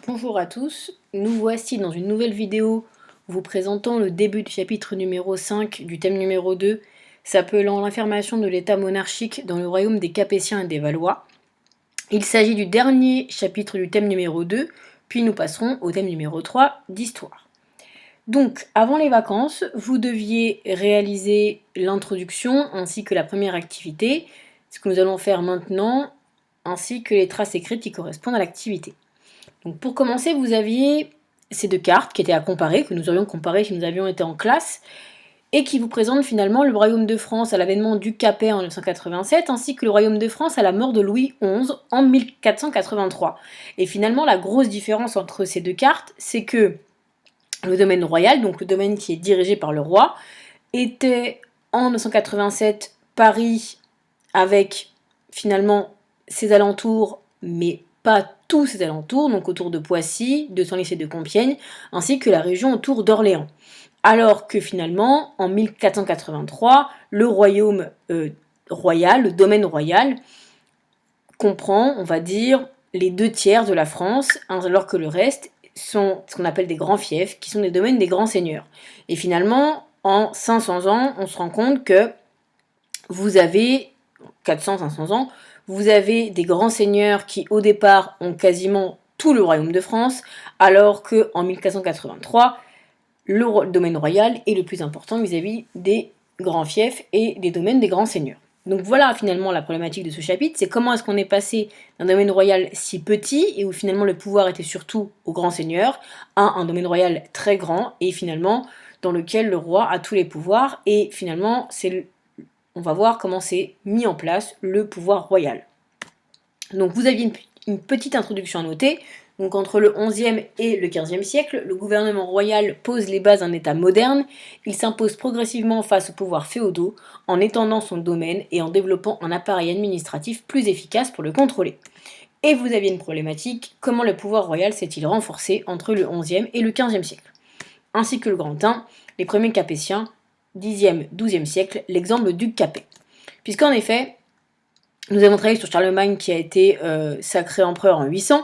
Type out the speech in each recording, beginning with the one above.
Bonjour à tous, nous voici dans une nouvelle vidéo vous présentant le début du chapitre numéro 5 du thème numéro 2, s'appelant l'affirmation de l'état monarchique dans le royaume des Capétiens et des Valois. Il s'agit du dernier chapitre du thème numéro 2, puis nous passerons au thème numéro 3 d'histoire. Donc, avant les vacances, vous deviez réaliser l'introduction ainsi que la première activité, ce que nous allons faire maintenant, ainsi que les traces écrites qui correspondent à l'activité. Donc pour commencer, vous aviez ces deux cartes qui étaient à comparer, que nous aurions comparées si nous avions été en classe, et qui vous présentent finalement le royaume de France à l'avènement du Capet en 1987, ainsi que le royaume de France à la mort de Louis XI en 1483. Et finalement, la grosse différence entre ces deux cartes, c'est que le domaine royal, donc le domaine qui est dirigé par le roi, était en 1987 Paris avec finalement ses alentours, mais pas tous ses alentours, donc autour de Poissy, de Senlis et de Compiègne, ainsi que la région autour d'Orléans. Alors que finalement, en 1483, le royaume royal, le domaine royal, comprend, on va dire, les 2 tiers de la France, alors que le reste sont ce qu'on appelle des grands fiefs, qui sont des domaines des grands seigneurs. Et finalement, en 500 ans, on se rend compte que vous avez, 400-500 ans, vous avez des grands seigneurs qui, au départ, ont quasiment tout le royaume de France, alors qu'en 1483, le domaine royal est le plus important vis-à-vis des grands fiefs et des domaines des grands seigneurs. Donc voilà finalement la problématique de ce chapitre, c'est comment est-ce qu'on est passé d'un domaine royal si petit, et où finalement le pouvoir était surtout aux grands seigneurs, à un domaine royal très grand, et finalement dans lequel le roi a tous les pouvoirs, et finalement on va voir comment c'est mis en place le pouvoir royal. Donc vous aviez une petite introduction à noter. Donc entre le XIe et le XVe siècle, le gouvernement royal pose les bases d'un État moderne. Il s'impose progressivement face aux pouvoirs féodaux, en étendant son domaine et en développant un appareil administratif plus efficace pour le contrôler. Et vous aviez une problématique, comment le pouvoir royal s'est-il renforcé entre le XIe et le XVe siècle, ainsi que le Grand I, les premiers Capétiens, Xe, XIIe siècle, l'exemple du Capet. Puisqu'en effet, nous avons travaillé sur Charlemagne qui a été sacré empereur en 800,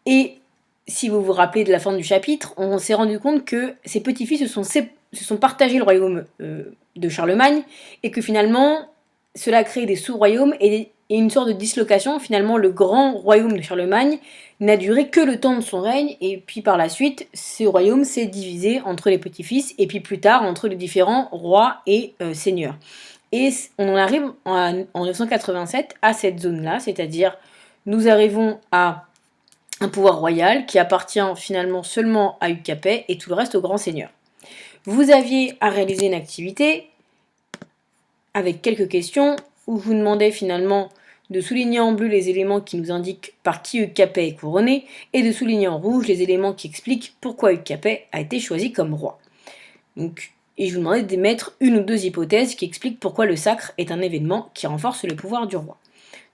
et si vous vous rappelez de la fin du chapitre, on s'est rendu compte que ses petits-fils se sont partagés le royaume de Charlemagne, et que finalement, cela a créé des sous-royaumes et une sorte de dislocation. Finalement, le grand royaume de Charlemagne n'a duré que le temps de son règne, et puis par la suite, ce royaume s'est divisé entre les petits-fils, et puis plus tard entre les différents rois et seigneurs. Et on en arrive en 1987 à cette zone-là, c'est-à-dire nous arrivons à un pouvoir royal qui appartient finalement seulement à Hugues Capet et tout le reste aux grands seigneurs. Vous aviez à réaliser une activité avec quelques questions où je vous demandais finalement de souligner en bleu les éléments qui nous indiquent par qui Hugues Capet est couronné et de souligner en rouge les éléments qui expliquent pourquoi Hugues Capet a été choisi comme roi. Et je vous demandais d'émettre une ou deux hypothèses qui expliquent pourquoi le sacre est un événement qui renforce le pouvoir du roi.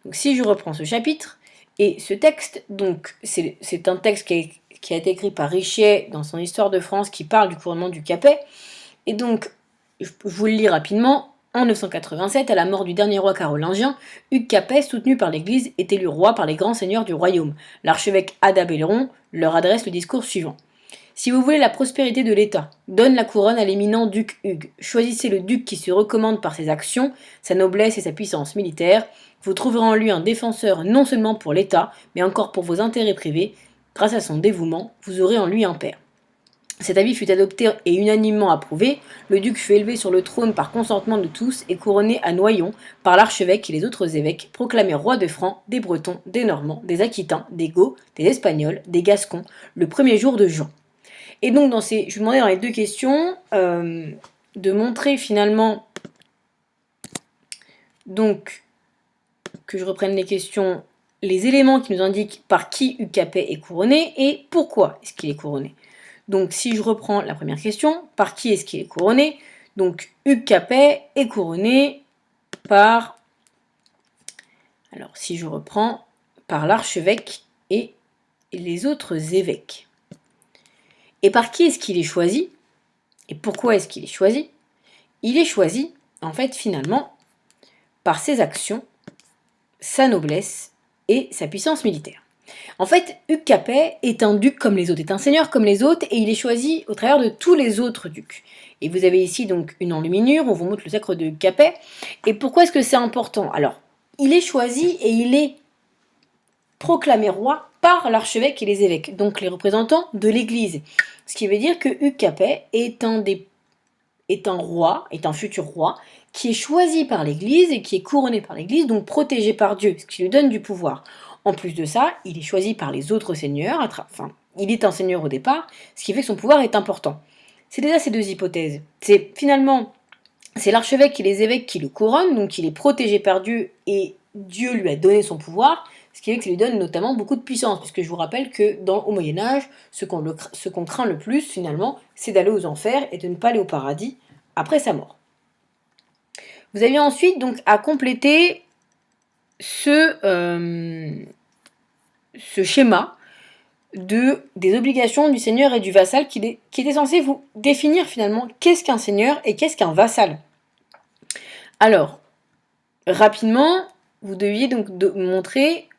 Donc si je reprends ce chapitre et ce texte, donc c'est un texte qui a été écrit par Richet dans son Histoire de France qui parle du couronnement du Capet. Et donc, je vous le lis rapidement. En 987, à la mort du dernier roi carolingien, Hugues Capet, soutenu par l'Église, est élu roi par les grands seigneurs du royaume. L'archevêque Adabelleron leur adresse le discours suivant. Si vous voulez la prospérité de l'État, donne la couronne à l'éminent duc Hugues. Choisissez le duc qui se recommande par ses actions, sa noblesse et sa puissance militaire. Vous trouverez en lui un défenseur non seulement pour l'État, mais encore pour vos intérêts privés. Grâce à son dévouement, vous aurez en lui un père. Cet avis fut adopté et unanimement approuvé. Le duc fut élevé sur le trône par consentement de tous et couronné à Noyon par l'archevêque et les autres évêques, proclamé roi de Francs, des Bretons, des Normands, des Aquitains, des Goths, des Espagnols, des Gascons, le premier jour de juin. Et donc, je vous demandais dans les deux questions de montrer finalement, donc, que je reprenne les questions, les éléments qui nous indiquent par qui Hugues Capet est couronné et pourquoi est-ce qu'il est couronné. Donc, si je reprends la première question, par qui est-ce qu'il est couronné? Donc, Hugues Capet est couronné par, alors si je reprends, par l'archevêque et les autres évêques. Et par qui est-ce qu'il est choisi? Et pourquoi est-ce qu'il est choisi? Il est choisi, en fait, finalement, par ses actions, sa noblesse et sa puissance militaire. En fait, Hugues Capet est un duc comme les autres, est un seigneur comme les autres, et il est choisi au travers de tous les autres ducs. Et vous avez ici donc une enluminure, on vous montre le sacre de Hugues Capet. Et pourquoi est-ce que c'est important? Alors, il est choisi et il est proclamé roi par l'archevêque et les évêques, donc les représentants de l'Église. Ce qui veut dire que Hugues Capet est un roi, est un futur roi, qui est choisi par l'Église et qui est couronné par l'Église, donc protégé par Dieu, ce qui lui donne du pouvoir. En plus de ça, il est choisi par les autres seigneurs, enfin, il est un seigneur au départ, ce qui fait que son pouvoir est important. C'est déjà ces deux hypothèses. C'est l'archevêque et les évêques qui le couronnent, donc il est protégé par Dieu et Dieu lui a donné son pouvoir, ce qui fait que ça lui donne notamment beaucoup de puissance, puisque je vous rappelle que au Moyen-Âge, ce qu'on craint le plus finalement, c'est d'aller aux enfers et de ne pas aller au paradis après sa mort. Vous avez ensuite donc à compléter ce schéma des obligations du seigneur et du vassal qui était censé vous définir finalement qu'est-ce qu'un seigneur et qu'est-ce qu'un vassal. Alors, rapidement, vous deviez donc montrer,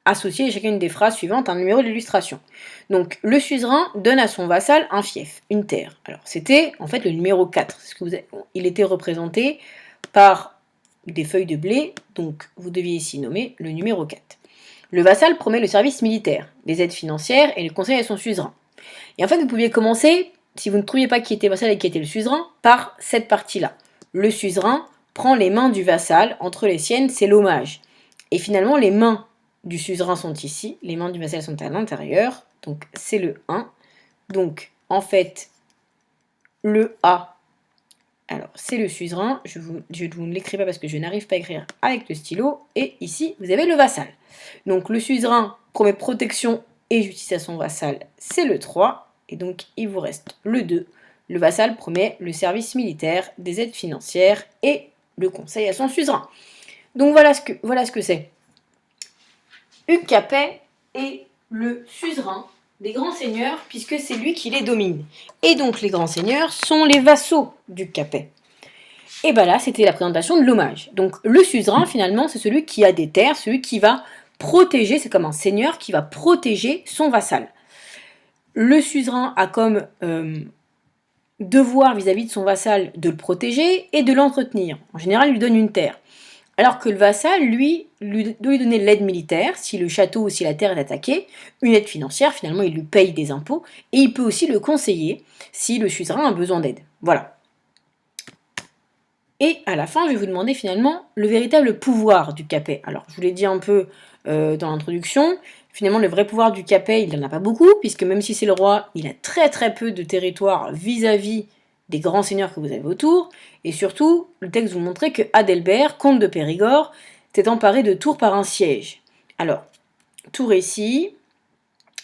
associer à chacune des phrases suivantes un numéro d'illustration. Donc, le suzerain donne à son vassal un fief, une terre. Alors, c'était en fait le numéro 4. Il était représenté par des feuilles de blé, donc vous deviez ici nommer le numéro 4. Le vassal promet le service militaire, les aides financières et le conseil à son suzerain. Et en fait, vous pouviez commencer, si vous ne trouviez pas qui était vassal et qui était le suzerain, par cette partie-là. Le suzerain prend les mains du vassal entre les siennes, c'est l'hommage. Et finalement, les mains du suzerain sont ici, les mains du vassal sont à l'intérieur, donc c'est le 1. Donc, en fait, le A, alors c'est le suzerain, je ne l'écris pas parce que je n'arrive pas à écrire avec le stylo, et ici, vous avez le vassal. Donc, le suzerain promet protection et justice à son vassal, c'est le 3, et donc il vous reste le 2. Le vassal promet le service militaire, des aides financières et le conseil à son suzerain. Donc voilà ce que c'est. Hugues Capet est le suzerain des grands seigneurs puisque c'est lui qui les domine. Et donc les grands seigneurs sont les vassaux d'Hugues Capet. Et bien là, c'était la présentation de l'hommage. Donc le suzerain, finalement, c'est celui qui a des terres, celui qui va protéger, c'est comme un seigneur qui va protéger son vassal. Le suzerain a comme devoir vis-à-vis de son vassal de le protéger et de l'entretenir. En général, il lui donne une terre. Alors que le vassal, lui doit lui donner l'aide militaire, si le château ou si la terre est attaquée, une aide financière, finalement il lui paye des impôts, et il peut aussi le conseiller si le suzerain a besoin d'aide. Voilà. Et à la fin, je vais vous demander finalement le véritable pouvoir du Capet. Alors, je vous l'ai dit un peu dans l'introduction, finalement le vrai pouvoir du Capet, il n'en a pas beaucoup, puisque même si c'est le roi, il a très très peu de territoire vis-à-vis des grands seigneurs que vous avez autour, et surtout, le texte vous montrait que Adelbert, comte de Périgord, s'est emparé de Tours par un siège. Alors, Tours ici,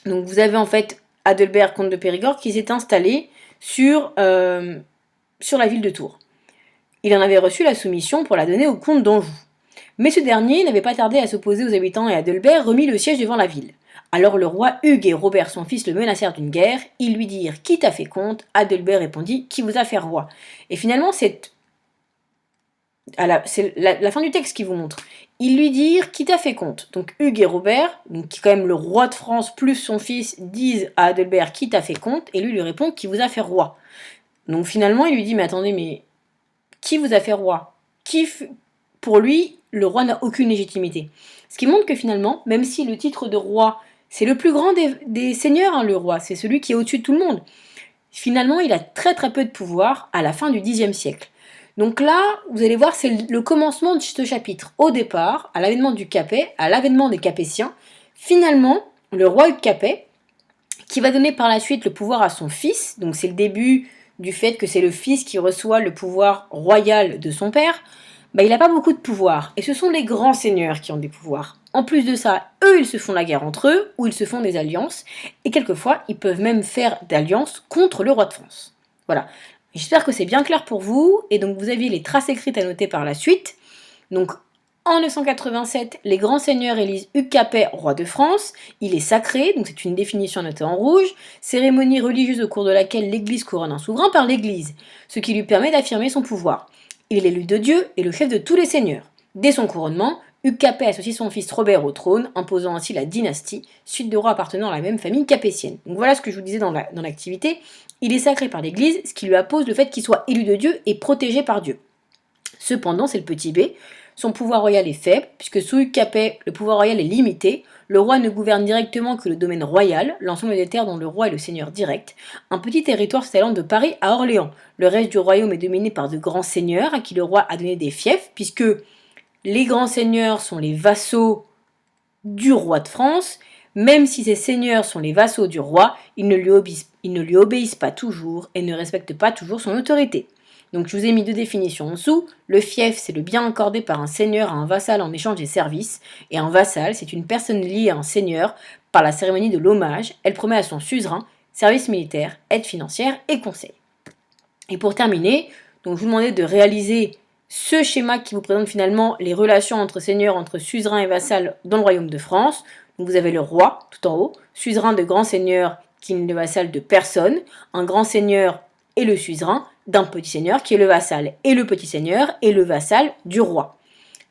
donc vous avez en fait Adelbert, comte de Périgord, qui s'est installé sur la ville de Tours. Il en avait reçu la soumission pour la donner au comte d'Anjou. Mais ce dernier n'avait pas tardé à s'opposer aux habitants et Adelbert remit le siège devant la ville. Alors le roi Hugues et Robert son fils le menacèrent d'une guerre, ils lui dirent « Qui t'a fait comte ?» Adelbert répondit « Qui vous a fait roi ?» Et finalement c'est la fin du texte qui vous montre. Ils lui dirent « Qui t'a fait comte ?» Donc Hugues et Robert, donc, qui est quand même le roi de France plus son fils, disent à Adelbert « Qui t'a fait comte ?» Et lui répond « Qui vous a fait roi ?» Donc finalement il lui dit « Mais attendez, mais qui vous a fait roi ?» Pour lui, le roi n'a aucune légitimité. Ce qui montre que finalement, même si le titre de roi, c'est le plus grand des seigneurs, hein, le roi, c'est celui qui est au-dessus de tout le monde, finalement, il a très très peu de pouvoir à la fin du Xe siècle. Donc là, vous allez voir, c'est le commencement de ce chapitre. Au départ, à l'avènement du Capet, à l'avènement des Capétiens, finalement, le roi Hugues Capet, qui va donner par la suite le pouvoir à son fils, donc c'est le début du fait que c'est le fils qui reçoit le pouvoir royal de son père, il n'a pas beaucoup de pouvoir. Et ce sont les grands seigneurs qui ont des pouvoirs. En plus de ça, eux, ils se font la guerre entre eux, ou ils se font des alliances, et quelquefois, ils peuvent même faire d'alliances contre le roi de France. Voilà. J'espère que c'est bien clair pour vous, et donc vous aviez les traces écrites à noter par la suite. Donc, en 987, les grands seigneurs élisent Hugues Capet roi de France. Il est sacré, donc c'est une définition notée en rouge. Cérémonie religieuse au cours de laquelle l'Église couronne un souverain par l'Église, ce qui lui permet d'affirmer son pouvoir. Il est l'élu de Dieu et le chef de tous les seigneurs. Dès son couronnement, Hugues Capet associe son fils Robert au trône, imposant ainsi la dynastie, suite de rois appartenant à la même famille capétienne. Donc voilà ce que je vous disais dans l'activité. Il est sacré par l'Église, ce qui lui impose le fait qu'il soit élu de Dieu et protégé par Dieu. Cependant, c'est le petit b, son pouvoir royal est faible, puisque sous Hugues Capet, le pouvoir royal est limité. Le roi ne gouverne directement que le domaine royal, l'ensemble des terres dont le roi est le seigneur direct, un petit territoire s'étalant de Paris à Orléans. Le reste du royaume est dominé par de grands seigneurs à qui le roi a donné des fiefs, puisque les grands seigneurs sont les vassaux du roi de France. Même si ces seigneurs sont les vassaux du roi, ils ne lui obéissent pas toujours et ne respectent pas toujours son autorité. Donc je vous ai mis deux définitions en dessous. Le fief, c'est le bien accordé par un seigneur à un vassal en échange des services. Et un vassal, c'est une personne liée à un seigneur par la cérémonie de l'hommage. Elle promet à son suzerain service militaire, aide financière et conseil. Et pour terminer, donc je vous demandais de réaliser ce schéma qui vous présente finalement les relations entre seigneurs, entre suzerain et vassal dans le royaume de France. Donc vous avez le roi tout en haut, suzerain de grand seigneur qui n'est le vassal de personne, un grand seigneur et le suzerain d'un petit seigneur qui est le vassal et le petit seigneur et le vassal du roi.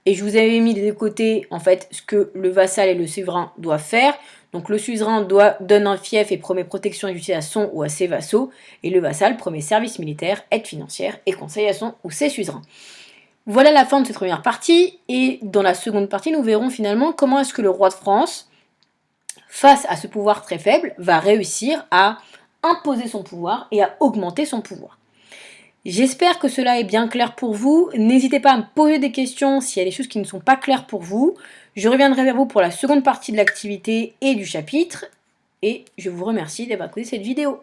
Et je vous avais mis des deux côtés en fait ce que le vassal et le suzerain doivent faire. Donc le suzerain donne un fief et promet protection et justice à son ou à ses vassaux, et le vassal promet service militaire, aide financière et conseil à son ou ses suzerains. Voilà la fin de cette première partie, et dans la seconde partie, nous verrons finalement comment est-ce que le roi de France, face à ce pouvoir très faible, va réussir à imposer son pouvoir et à augmenter son pouvoir. J'espère que cela est bien clair pour vous. N'hésitez pas à me poser des questions s'il y a des choses qui ne sont pas claires pour vous. Je reviendrai vers vous pour la seconde partie de l'activité et du chapitre. Et je vous remercie d'avoir écouté cette vidéo.